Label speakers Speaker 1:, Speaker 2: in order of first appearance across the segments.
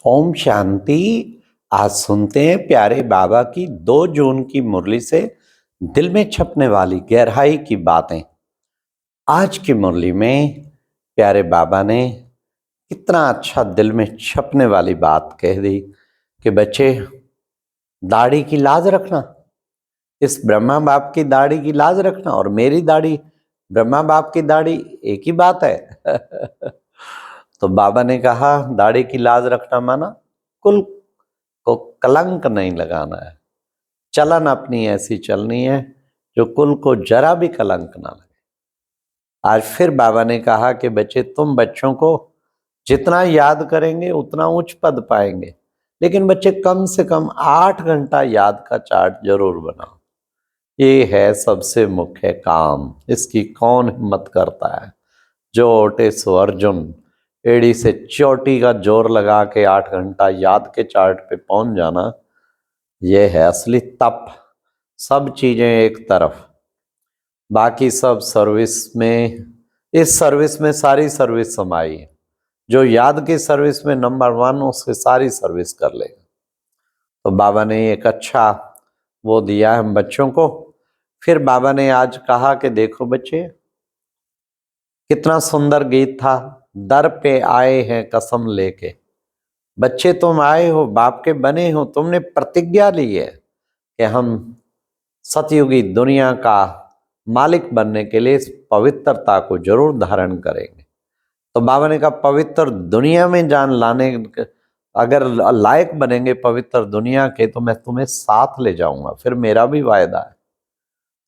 Speaker 1: ओम शांति। आज सुनते हैं प्यारे बाबा की 2 जून की मुरली से दिल में छपने वाली गहराई की बातें। आज की मुरली में प्यारे बाबा ने कितना अच्छा दिल में छपने वाली बात कह दी कि बच्चे, दाढ़ी की लाज रखना। इस ब्रह्मा बाप की दाढ़ी की लाज रखना और मेरी दाढ़ी, ब्रह्मा बाप की दाढ़ी एक ही बात है। तो बाबा ने कहा दाढ़ी की लाज रखना माना कुल को कलंक नहीं लगाना है। चलन अपनी ऐसी चलनी है जो कुल को जरा भी कलंक ना लगे। आज फिर बाबा ने कहा कि बच्चे, तुम बच्चों को जितना याद करेंगे उतना उच्च पद पाएंगे, लेकिन बच्चे कम से कम 8 घंटा याद का चार्ट जरूर बनाओ। ये है सबसे मुख्य काम। इसकी कौन हिम्मत करता है? जो ओटे सो अर्जुन। एड़ी से चोटी का जोर लगा के 8 घंटा याद के चार्ट पे पहुंच जाना, ये है असली तप। सब चीजें एक तरफ, बाकी सब सर्विस में। इस सर्विस में सारी सर्विस समाई है। जो याद की सर्विस में नंबर 1, उससे सारी सर्विस कर लेगा। तो बाबा ने एक अच्छा वो दिया हम बच्चों को। फिर बाबा ने आज कहा कि देखो बच्चे, कितना सुंदर गीत था। दर पे आए हैं कसम लेके। बच्चे, तुम आए हो, बाप के बने हो, तुमने प्रतिज्ञा ली है कि हम सतयुगी दुनिया का मालिक बनने के लिए इस पवित्रता को जरूर धारण करेंगे। तो बाबा ने कहा पवित्र दुनिया में जान लाने, अगर लायक बनेंगे पवित्र दुनिया के, तो मैं तुम्हें साथ ले जाऊंगा। फिर मेरा भी वायदा है।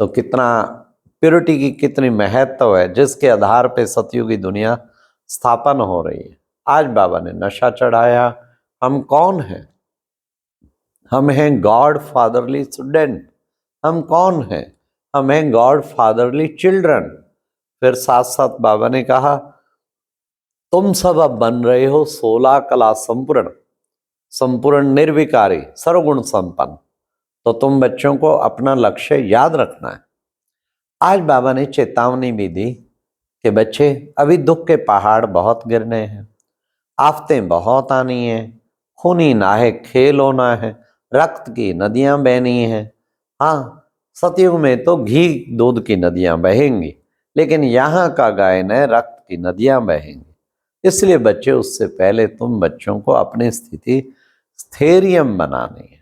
Speaker 1: तो कितना प्योरिटी की कितनी महत्व है, जिसके आधार पे सतयुगी दुनिया स्थापन हो रही है। आज बाबा ने नशा चढ़ाया। हम कौन हैं? हम हैं गॉड फादरली स्टूडेंट। हम कौन हैं? हम हैं गॉड फादरली चिल्ड्रन। फिर साथ साथ बाबा ने कहा तुम सब अब बन रहे हो 16 कला संपूर्ण, संपूर्ण निर्विकारी, सर्वगुण संपन्न। तो तुम बच्चों को अपना लक्ष्य याद रखना है। आज बाबा ने चेतावनी भी दी कि बच्चे, अभी दुख के पहाड़ बहुत गिरने हैं, आफतें बहुत आनी हैं, खूनी नाहक खेल होना है, रक्त की नदियां बहनी हैं। हाँ, सतयुग में तो घी दूध की नदियां बहेंगी, लेकिन यहाँ का गायन है रक्त की नदियां बहेंगी। इसलिए बच्चे, उससे पहले तुम बच्चों को अपनी स्थिति स्थैर्यम बनानी है।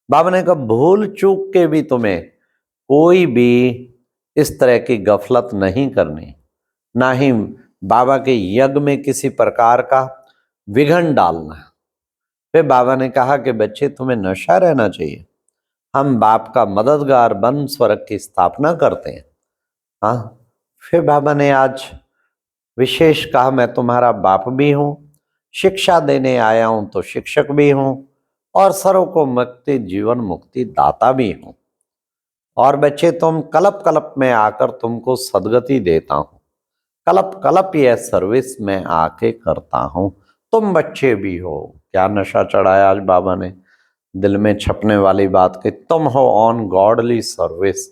Speaker 1: बाबा ने कहा भूल चूक के भी तुम्हें कोई भी इस तरह की गफलत नहीं करनी, ना ही बाबा के यज्ञ में किसी प्रकार का विघन डालना। फिर बाबा ने कहा कि बच्चे, तुम्हें नशा रहना चाहिए। हम बाप का मददगार बन स्वर्ग की स्थापना करते हैं। हाँ, फिर बाबा ने आज विशेष कहा मैं तुम्हारा बाप भी हूं, शिक्षा देने आया हूं तो शिक्षक भी हूं, और सर्व को मुक्ति जीवन मुक्ति दाता भी हूं। और बच्चे, तुम कलप कलप में आकर तुमको सदगति देता हूं। कलप कलप यह सर्विस में आके करता हूं। तुम बच्चे भी हो। क्या नशा चढ़ाया आज बाबा ने? दिल में छपने वाली बात कि तुम हो ऑन गॉडली सर्विस।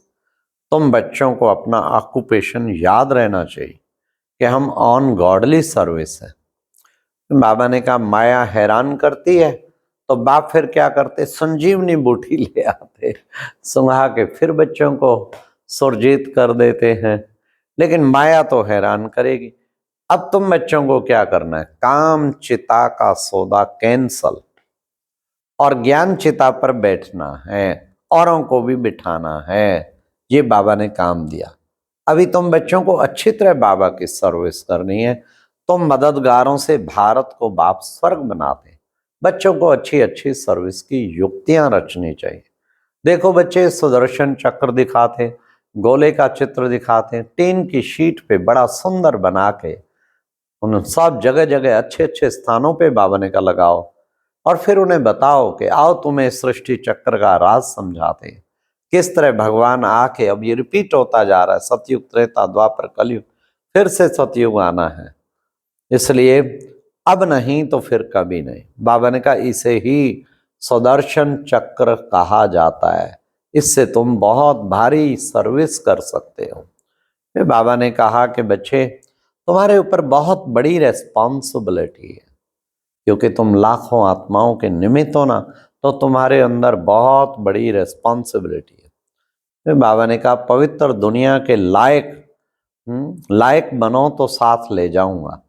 Speaker 1: तुम बच्चों को अपना ऑक्यूपेशन याद रहना चाहिए कि हम ऑन गॉडली सर्विस है। बाबा ने कहा माया हैरान करती है, तो बाप फिर क्या करते? संजीवनी बूटी ले आते, सुंघा के फिर बच्चों को सुरजीत कर देते हैं। लेकिन माया तो हैरान करेगी। अब तुम बच्चों को क्या करना है? काम चिता का सौदा कैंसल और ज्ञान चिता पर बैठना है, औरों को भी बिठाना है। ये बाबा ने काम दिया। अभी तुम बच्चों को अच्छी तरह बाबा की सर्विस करनी है। तुम मददगारों से भारत को बाप स्वर्ग बनाते। बच्चों को अच्छी अच्छी सर्विस की युक्तियां रचनी चाहिए। देखो बच्चे, सुदर्शन चक्र दिखाते, गोले का चित्र दिखाते, टीन की शीट पे बड़ा सुंदर बना के उन सब जगह जगह अच्छे अच्छे स्थानों पे बाबा ने का लगाओ, और फिर उन्हें बताओ कि आओ तुम्हें सृष्टि चक्र का राज समझाते हैं। किस तरह भगवान आके, अब ये रिपीट होता जा रहा है, सतयुग त्रेता द्वापर कलयुग, फिर से सतयुग आना है। इसलिए अब नहीं तो फिर कभी नहीं। बाबा ने कहा इसे ही सुदर्शन चक्र कहा जाता है। इससे तुम बहुत भारी सर्विस कर सकते हो। फिर बाबा ने कहा कि बच्चे, तुम्हारे ऊपर बहुत बड़ी रेस्पॉन्सिबिलिटी है क्योंकि तुम लाखों आत्माओं के निमित्त हो ना, तो तुम्हारे अंदर बहुत बड़ी रिस्पॉन्सिबिलिटी है। फिर बाबा ने कहा पवित्र दुनिया के लायक लायक बनो तो साथ ले जाऊंगा।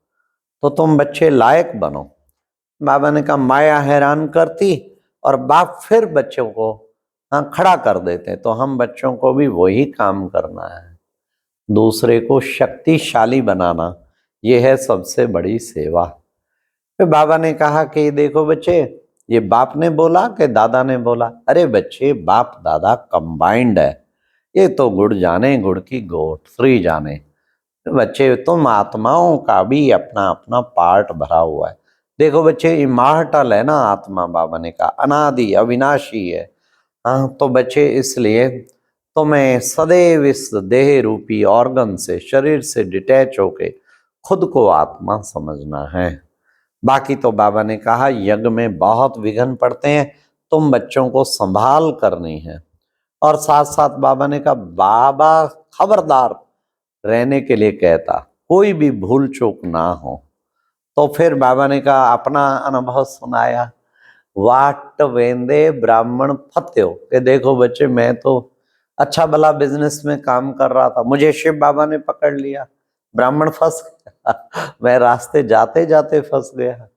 Speaker 1: तो तुम बच्चे लायक बनो। बाबा ने कहा माया हैरान करती और बाप फिर बच्चों को खड़ा कर देते, तो हम बच्चों को भी वही काम करना है, दूसरे को शक्तिशाली बनाना। ये है सबसे बड़ी सेवा। फिर बाबा ने कहा कि देखो बच्चे, ये बाप ने बोला कि दादा ने बोला? अरे बच्चे, बाप दादा कंबाइंड है, ये तो गुड़ जाने गुड़ की गोठरी जाने। बच्चे, तुम आत्माओं का भी अपना अपना पार्ट भरा हुआ है। देखो बच्चे, इमॉर्टल है ना आत्मा, बाबा ने कहा अनादि अविनाशी है। हाँ, तो बच्चे इसलिए तुम्हें सदैव इस देह रूपी ऑर्गन से, शरीर से डिटैच होके खुद को आत्मा समझना है। बाकी तो बाबा ने कहा यज्ञ में बहुत विघ्न पड़ते हैं, तुम बच्चों को संभाल करनी है। और साथ साथ बाबा ने कहा बाबा खबरदार रहने के लिए कहता, कोई भी भूल चूक ना हो। तो फिर बाबा ने कहा अपना अनुभव सुनाया, वाट वेंदे ब्राह्मण फत्यो, कि देखो बच्चे, मैं तो अच्छा भला बिजनेस में काम कर रहा था, मुझे शिव बाबा ने पकड़ लिया, ब्राह्मण फंस गया मैं रास्ते जाते जाते फंस गया।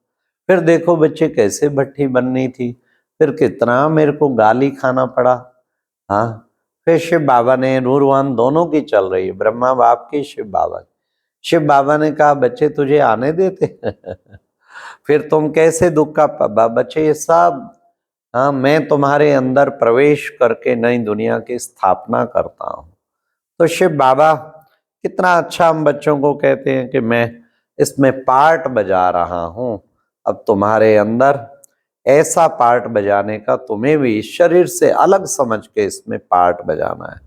Speaker 1: फिर देखो बच्चे कैसे भट्टी बननी थी, फिर कितना मेरे को गाली खाना पड़ा। हाँ, फिर शिव बाबा ने, रूरवान दोनों की चल रही है, ब्रह्मा बाप की, शिव बाबा की। शिव बाबा ने कहा बच्चे तुझे आने देते फिर तुम कैसे दुख का बच्चे, ये सब हाँ, मैं तुम्हारे अंदर प्रवेश करके नई दुनिया की स्थापना करता हूँ। तो शिव बाबा कितना अच्छा हम बच्चों को कहते हैं कि मैं इसमें पार्ट बजा रहा हूँ। अब तुम्हारे अंदर ऐसा पार्ट बजाने का, तुम्हें भी शरीर से अलग समझ के इसमें पार्ट बजाना है।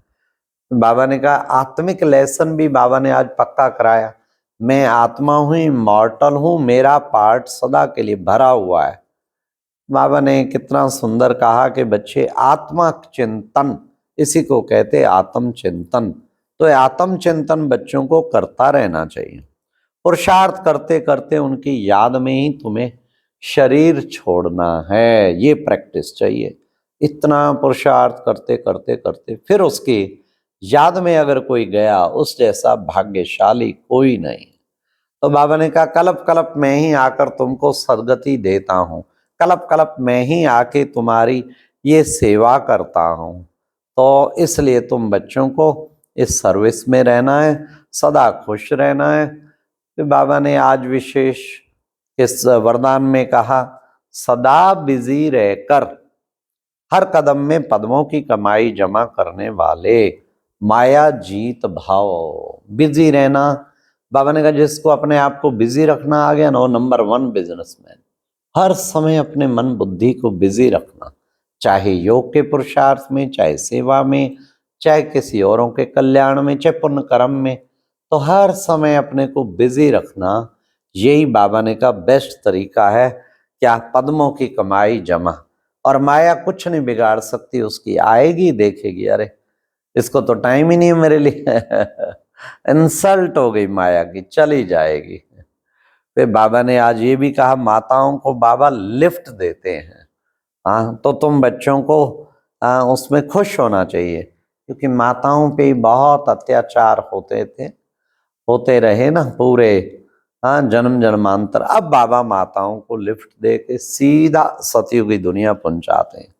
Speaker 1: बाबा ने कहा आत्मिक लेसन भी बाबा ने आज पक्का कराया, मैं आत्मा हूँ, इमॉर्टल हूँ, मेरा पार्ट सदा के लिए भरा हुआ है। बाबा ने कितना सुंदर कहा कि बच्चे, आत्मा चिंतन इसी को कहते आत्म चिंतन। तो आत्म चिंतन बच्चों को करता रहना चाहिए। पुरुषार्थ करते करते उनकी याद में ही तुम्हें शरीर छोड़ना है, ये प्रैक्टिस चाहिए। इतना पुरुषार्थ करते करते करते फिर उसकी याद में अगर कोई गया, उस जैसा भाग्यशाली कोई नहीं। तो बाबा ने कहा कलप कलप मैं ही आकर तुमको सदगति देता हूँ, कलप कलप मैं ही आके तुम्हारी ये सेवा करता हूँ। तो इसलिए तुम बच्चों को इस सर्विस में रहना है, सदा खुश रहना है। फिर बाबा ने आज विशेष इस वरदान में कहा सदा बिजी रहकर हर कदम में पद्मों की कमाई जमा करने वाले, माया जीत भाव। बिजी रहना, बाबा ने कहा जिसको अपने आप को बिजी रखना आ गया ना, वो नंबर 1 बिजनेसमैन। हर समय अपने मन बुद्धि को बिजी रखना, चाहे योग के पुरुषार्थ में, चाहे सेवा में, चाहे किसी औरों के कल्याण में, चाहे पुण्य कर्म में, तो हर समय अपने को बिजी रखना, यही बाबा ने कहा बेस्ट तरीका है। क्या? पद्मों की कमाई जमा। और माया कुछ नहीं बिगाड़ सकती, उसकी आएगी देखेगी, अरे इसको तो टाइम ही नहीं है मेरे लिए इंसल्ट हो गई माया की, चली जाएगी। फिर बाबा ने आज ये भी कहा माताओं को बाबा लिफ्ट देते हैं। हाँ, तो तुम बच्चों को उसमें खुश होना चाहिए, क्योंकि माताओं पे बहुत अत्याचार होते रहे ना पूरे जन्म जन्मांतर। अब बाबा माताओं को लिफ्ट दे के सीधा सतयुगी दुनिया पहुंचाते हैं।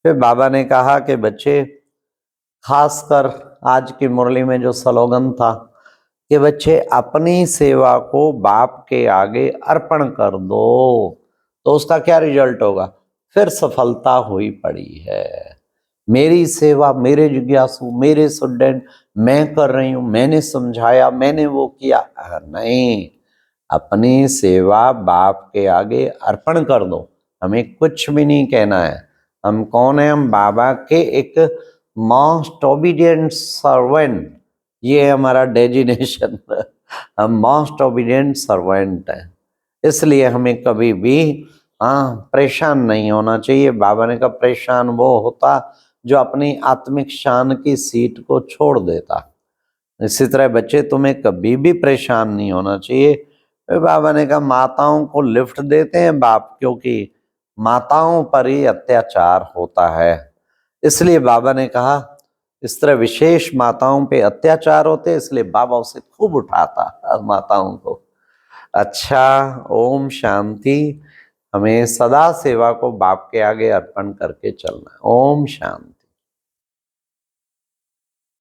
Speaker 1: फिर बाबा ने कहा कि बच्चे, खासकर आज की मुरली में जो स्लोगन था कि बच्चे अपनी सेवा को बाप के आगे अर्पण कर दो, तो उसका क्या रिजल्ट होगा? फिर सफलता हुई पड़ी है। मेरी सेवा, मेरे जिज्ञासु, मेरे स्टूडेंट, मैं कर रही हूं, मैंने समझाया, मैंने वो किया, नहीं, अपनी सेवा बाप के आगे अर्पण कर दो। हमें कुछ भी नहीं कहना है। हम कौन है? हम बाबा के एक मोस्ट ओबीडियंट सर्वेंट, ये हमारा डेजिनेशन हम मोस्ट ओबीडियंट सर्वेंट हैं। इसलिए हमें कभी भी परेशान नहीं होना चाहिए। बाबा ने कहा परेशान वो होता जो अपनी आत्मिक शान की सीट को छोड़ देता। इसी तरह बच्चे, तुम्हें कभी भी परेशान नहीं होना चाहिए। फिर बाबा ने कहा माताओं को लिफ्ट देते हैं बाप, क्योंकि माताओं पर ही अत्याचार होता है। इसलिए बाबा ने कहा इस तरह विशेष माताओं पे अत्याचार होते, इसलिए बाबा उसे खूब उठाता माताओं को। अच्छा, ओम शांति। हमें सदा सेवा को बाप के आगे अर्पण करके चलना है। ओम शांति।